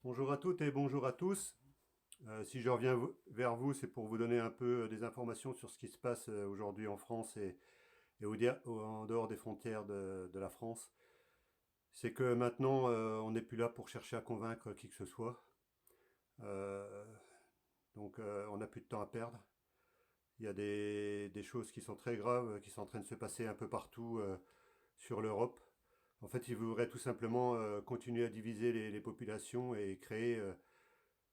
Bonjour à toutes et bonjour à tous. Si je reviens vers vous, c'est pour vous donner un peu des informations sur ce qui se passe aujourd'hui en France et en dehors des frontières de la France. C'est que maintenant, on n'est plus là pour chercher à convaincre qui que ce soit. Euh, on n'a plus de temps à perdre. Il y a des choses qui sont très graves, qui sont en train de se passer un peu partout sur l'Europe. En fait, ils voudraient tout simplement continuer à diviser les populations et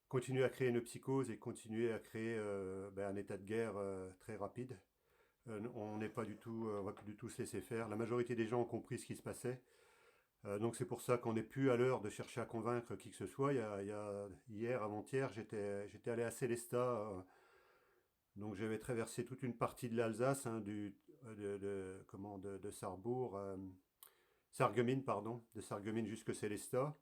continuer à créer une psychose et continuer à créer un état de guerre très rapide. On n'est pas du tout, on va plus du tout se laisser faire. La majorité des gens ont compris ce qui se passait. Donc c'est pour ça qu'on n'est plus à l'heure de chercher à convaincre qui que ce soit. Hier, avant-hier, j'étais allé à Célestat. Donc j'avais traversé toute une partie de l'Alsace, hein, de Sarrebourg, Sarreguemines, pardon, de Sarreguemines jusque Célestat.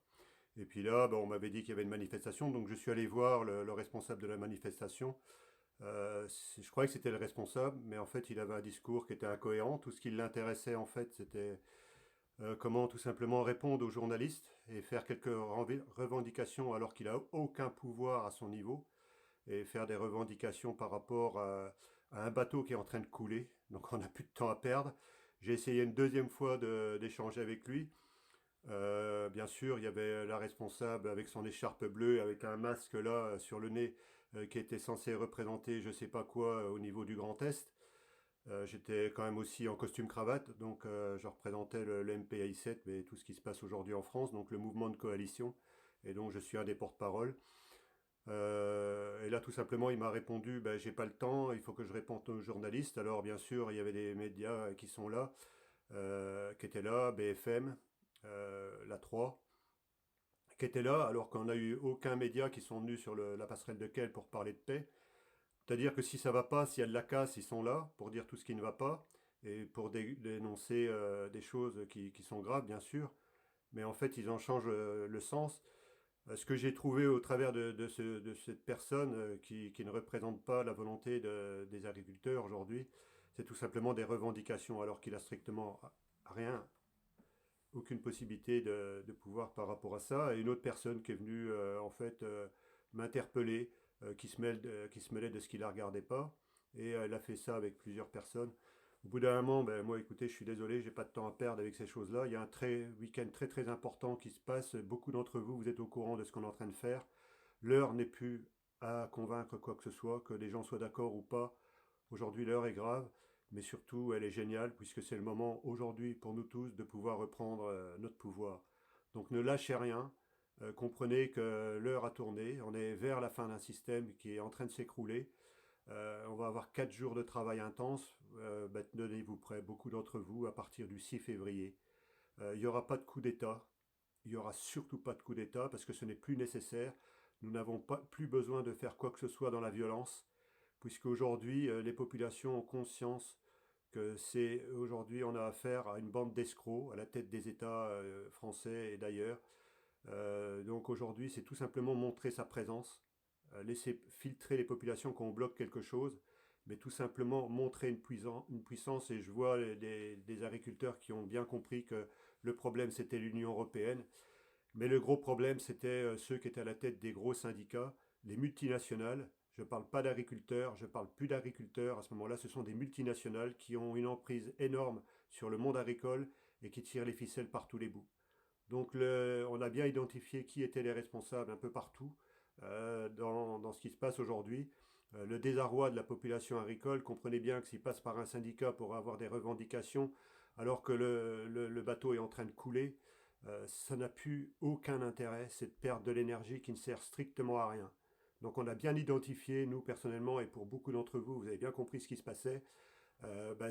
Et puis là, on m'avait dit qu'il y avait une manifestation, donc je suis allé voir le responsable de la manifestation. Je croyais que c'était le responsable, mais en fait, il avait un discours qui était incohérent. Tout ce qui l'intéressait, en fait, c'était comment tout simplement répondre aux journalistes et faire quelques revendications alors qu'il n'a aucun pouvoir à son niveau et faire des revendications par rapport à un bateau qui est en train de couler. Donc, on n'a plus de temps à perdre. J'ai essayé une deuxième fois d'échanger avec lui. Bien sûr, il y avait la responsable avec son écharpe bleue, avec un masque là sur le nez qui était censé représenter je sais pas quoi au niveau du Grand Est. J'étais quand même aussi en costume cravate, donc je représentais le MPI7, mais tout ce qui se passe aujourd'hui en France, donc le mouvement de coalition, et donc je suis un des porte-parole. Et là, tout simplement, il m'a répondu, j'ai pas le temps, il faut que je réponde aux journalistes. Alors, bien sûr, il y avait des médias qui sont là, qui étaient là, BFM, la 3, qui étaient là, alors qu'on n'a eu aucun média qui sont venus sur la passerelle de Quelle pour parler de paix. C'est-à-dire que si ça va pas, s'il y a de la casse, ils sont là pour dire tout ce qui ne va pas et pour dénoncer des choses qui sont graves, bien sûr. Mais en fait, ils en changent le sens. Ce que j'ai trouvé au travers de cette personne qui ne représente pas la volonté des agriculteurs aujourd'hui, c'est tout simplement des revendications, alors qu'il a strictement rien, aucune possibilité de pouvoir par rapport à ça. Et une autre personne qui est venue en fait m'interpeller, qui se mêlait de ce qui la regardait pas. Et elle a fait ça avec plusieurs personnes. Au bout d'un moment, moi écoutez, je suis désolé, j'ai pas de temps à perdre avec ces choses-là. Il y a un week-end très très important qui se passe. Beaucoup d'entre vous, vous êtes au courant de ce qu'on est en train de faire. L'heure n'est plus à convaincre quoi que ce soit, que les gens soient d'accord ou pas. Aujourd'hui, l'heure est grave, mais surtout, elle est géniale, puisque c'est le moment aujourd'hui pour nous tous de pouvoir reprendre notre pouvoir. Donc ne lâchez rien, comprenez que l'heure a tourné, on est vers la fin d'un système qui est en train de s'écrouler. On va avoir 4 jours de travail intense. Tenez-vous prêts, beaucoup d'entre vous, à partir du 6 février. Il n'y aura pas de coup d'État, il n'y aura surtout pas de coup d'État, parce que ce n'est plus nécessaire. Nous n'avons plus besoin de faire quoi que ce soit dans la violence puisque aujourd'hui les populations ont conscience que c'est aujourd'hui on a affaire à une bande d'escrocs à la tête des États français et d'ailleurs. Donc aujourd'hui c'est tout simplement montrer sa présence, laisser filtrer les populations quand on bloque quelque chose, mais tout simplement montrer une puissance et je vois des agriculteurs qui ont bien compris que le problème c'était l'Union européenne, mais le gros problème, c'était ceux qui étaient à la tête des gros syndicats, les multinationales. Je ne parle pas d'agriculteurs, je ne parle plus d'agriculteurs. À ce moment-là, ce sont des multinationales qui ont une emprise énorme sur le monde agricole et qui tirent les ficelles par tous les bouts. Donc on a bien identifié qui étaient les responsables un peu partout dans ce qui se passe aujourd'hui. Le désarroi de la population agricole, comprenez bien que s'il passe par un syndicat pour avoir des revendications, alors que le bateau est en train de couler, ça n'a plus aucun intérêt, cette perte de l'énergie qui ne sert strictement à rien. Donc on a bien identifié, nous personnellement, et pour beaucoup d'entre vous, vous avez bien compris ce qui se passait.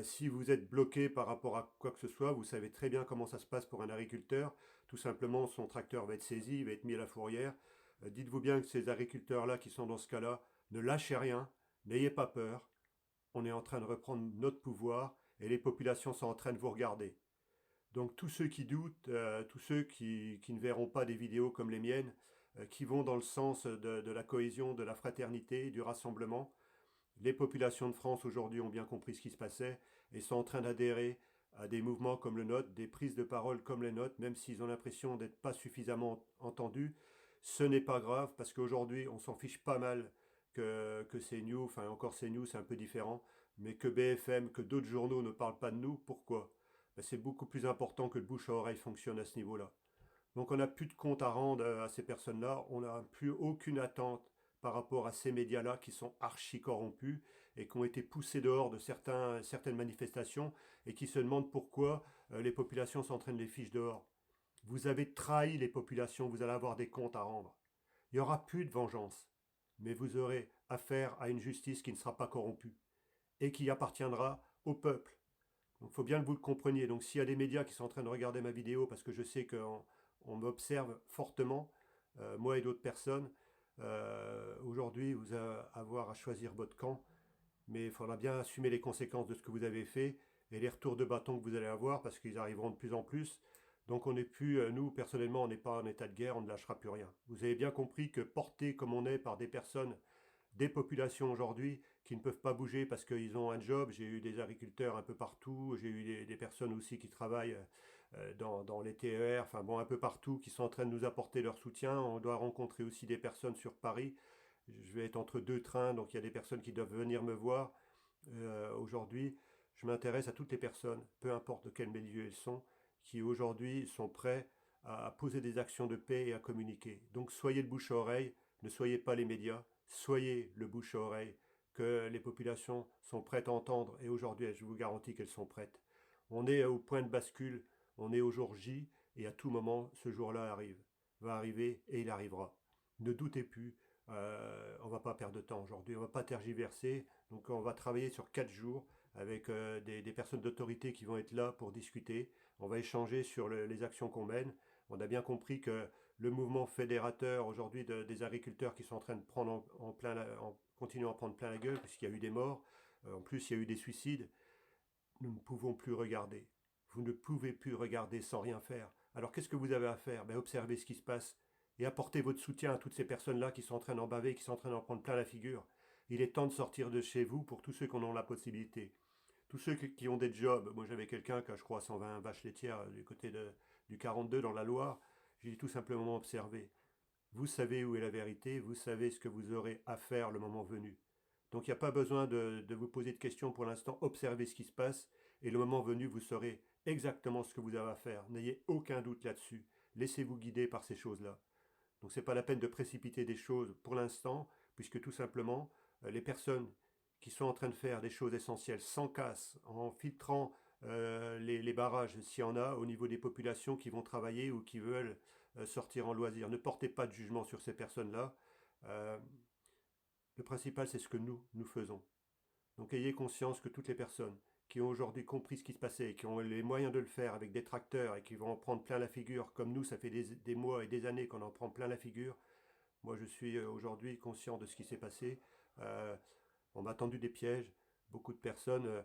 Si vous êtes bloqué par rapport à quoi que ce soit, vous savez très bien comment ça se passe pour un agriculteur. Tout simplement, son tracteur va être saisi, il va être mis à la fourrière. Dites-vous bien que ces agriculteurs-là qui sont dans ce cas-là, ne lâchez rien, n'ayez pas peur. On est en train de reprendre notre pouvoir et les populations sont en train de vous regarder. Donc tous ceux qui doutent, tous ceux qui ne verront pas des vidéos comme les miennes, qui vont dans le sens de la cohésion, de la fraternité, du rassemblement, les populations de France aujourd'hui ont bien compris ce qui se passait et sont en train d'adhérer à des mouvements comme le nôtre, des prises de parole comme les nôtres, même s'ils ont l'impression d'être pas suffisamment entendus. Ce n'est pas grave parce qu'aujourd'hui, on s'en fiche pas mal que CNews, enfin encore CNews, c'est un peu différent, mais que BFM, que d'autres journaux ne parlent pas de nous. Pourquoi? Ben, c'est beaucoup plus important que le bouche à oreille fonctionne à ce niveau-là. Donc on n'a plus de compte à rendre à ces personnes-là, on n'a plus aucune attente par rapport à ces médias-là qui sont archi corrompus et qui ont été poussés dehors de certaines manifestations et qui se demandent pourquoi les populations sont en train de les ficher dehors. Vous avez trahi les populations, vous allez avoir des comptes à rendre. Il n'y aura plus de vengeance, mais vous aurez affaire à une justice qui ne sera pas corrompue et qui appartiendra au peuple. Donc il faut bien que vous le compreniez. Donc s'il y a des médias qui sont en train de regarder ma vidéo, parce que je sais qu'on m'observe fortement, moi et d'autres personnes, aujourd'hui vous allez avoir à choisir votre camp, mais il faudra bien assumer les conséquences de ce que vous avez fait et les retours de bâton que vous allez avoir, parce qu'ils arriveront de plus en plus. Donc on n'est plus, nous personnellement, on n'est pas en état de guerre, on ne lâchera plus rien. Vous avez bien compris que porté comme on est par des personnes, des populations aujourd'hui qui ne peuvent pas bouger parce qu'ils ont un job. J'ai eu des agriculteurs un peu partout, j'ai eu des personnes aussi qui travaillent dans les TER, enfin bon, un peu partout, qui sont en train de nous apporter leur soutien. On doit rencontrer aussi des personnes sur Paris. Je vais être entre deux trains, donc il y a des personnes qui doivent venir me voir. Aujourd'hui, je m'intéresse à toutes les personnes, peu importe de quel milieu elles sont, qui aujourd'hui sont prêts à poser des actions de paix et à communiquer. Donc soyez le bouche à oreille, ne soyez pas les médias, soyez le bouche à oreille que les populations sont prêtes à entendre, et aujourd'hui je vous garantis qu'elles sont prêtes. On est au point de bascule, on est au jour J, et à tout moment ce jour-là va arriver et il arrivera. Ne doutez plus, on ne va pas perdre de temps aujourd'hui, on ne va pas tergiverser, donc on va travailler sur 4 jours avec des personnes d'autorité qui vont être là pour discuter. On va échanger sur les actions qu'on mène. On a bien compris que le mouvement fédérateur aujourd'hui des agriculteurs qui sont en train de prendre en continuant à prendre plein la gueule, puisqu'il y a eu des morts, en plus il y a eu des suicides, nous ne pouvons plus regarder. Vous ne pouvez plus regarder sans rien faire. Alors qu'est-ce que vous avez à faire? Ben, observez ce qui se passe et apportez votre soutien à toutes ces personnes-là qui sont en train d'en baver, qui sont en train d'en prendre plein la figure. Il est temps de sortir de chez vous pour tous ceux qui en ont la possibilité. Tous ceux qui ont des jobs. Moi j'avais quelqu'un qui a je crois 120 vaches laitières du côté du 42 dans la Loire. J'ai tout simplement observé. Vous savez où est la vérité, vous savez ce que vous aurez à faire le moment venu. Donc il n'y a pas besoin de vous poser de questions pour l'instant, observez ce qui se passe et le moment venu vous saurez exactement ce que vous avez à faire. N'ayez aucun doute là-dessus. Laissez-vous guider par ces choses-là. Donc ce n'est pas la peine de précipiter des choses pour l'instant, puisque tout simplement les personnes qui sont en train de faire des choses essentielles sans casse, en filtrant les barrages s'il y en a au niveau des populations qui vont travailler ou qui veulent sortir en loisir. Ne portez pas de jugement sur ces personnes-là. Euh, le principal, c'est ce que nous faisons. Donc ayez conscience que toutes les personnes qui ont aujourd'hui compris ce qui se passait et qui ont les moyens de le faire avec des tracteurs et qui vont en prendre plein la figure, comme nous, ça fait des mois et des années qu'on en prend plein la figure. Moi, je suis aujourd'hui conscient de ce qui s'est passé. Euh, on m'a tendu des pièges. Beaucoup de personnes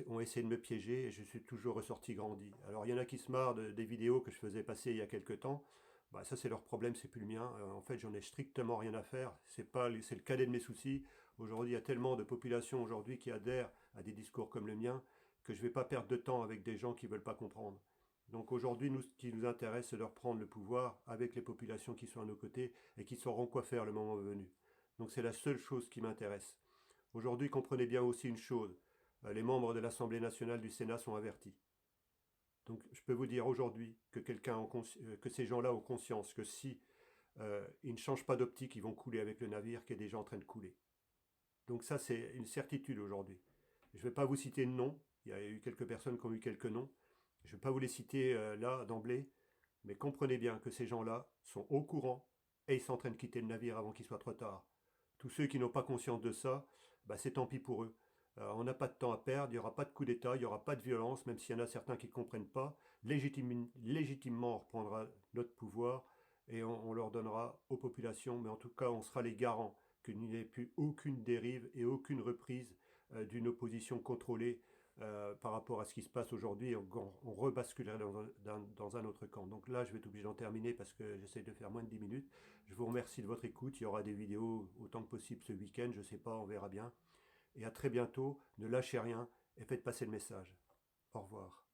ont essayé de me piéger et je suis toujours ressorti grandi. Alors, il y en a qui se marrent des vidéos que je faisais passer il y a quelques temps. Bah, ça, c'est leur problème, c'est plus le mien. En fait, j'en ai strictement rien à faire. C'est le cadet de mes soucis. Aujourd'hui, il y a tellement de populations aujourd'hui qui adhèrent à des discours comme le mien que je ne vais pas perdre de temps avec des gens qui ne veulent pas comprendre. Donc aujourd'hui, nous, ce qui nous intéresse, c'est de reprendre le pouvoir avec les populations qui sont à nos côtés et qui sauront quoi faire le moment venu. Donc c'est la seule chose qui m'intéresse. Aujourd'hui, comprenez bien aussi une chose. Les membres de l'Assemblée nationale du Sénat sont avertis. Donc je peux vous dire aujourd'hui que ces gens-là ont conscience que si ils ne changent pas d'optique, ils vont couler avec le navire qui est déjà en train de couler. Donc ça, c'est une certitude aujourd'hui. Je ne vais pas vous citer de noms. Il y a eu quelques personnes qui ont eu quelques noms. Je ne vais pas vous les citer là d'emblée, mais comprenez bien que ces gens-là sont au courant et ils sont en train de quitter le navire avant qu'il soit trop tard. Tous ceux qui n'ont pas conscience de ça, bah c'est tant pis pour eux. On n'a pas de temps à perdre, il n'y aura pas de coup d'État, il n'y aura pas de violence, même s'il y en a certains qui ne comprennent pas. Légitimement, on reprendra notre pouvoir et on leur donnera aux populations, mais en tout cas, on sera les garants qu'il n'y ait plus aucune dérive et aucune reprise d'une opposition contrôlée par rapport à ce qui se passe aujourd'hui. On rebasculerait dans un autre camp. Donc là, je vais être obligé d'en terminer parce que j'essaie de faire moins de 10 minutes. Je vous remercie de votre écoute. Il y aura des vidéos autant que possible ce week-end. Je ne sais pas, on verra bien. Et à très bientôt. Ne lâchez rien et faites passer le message. Au revoir.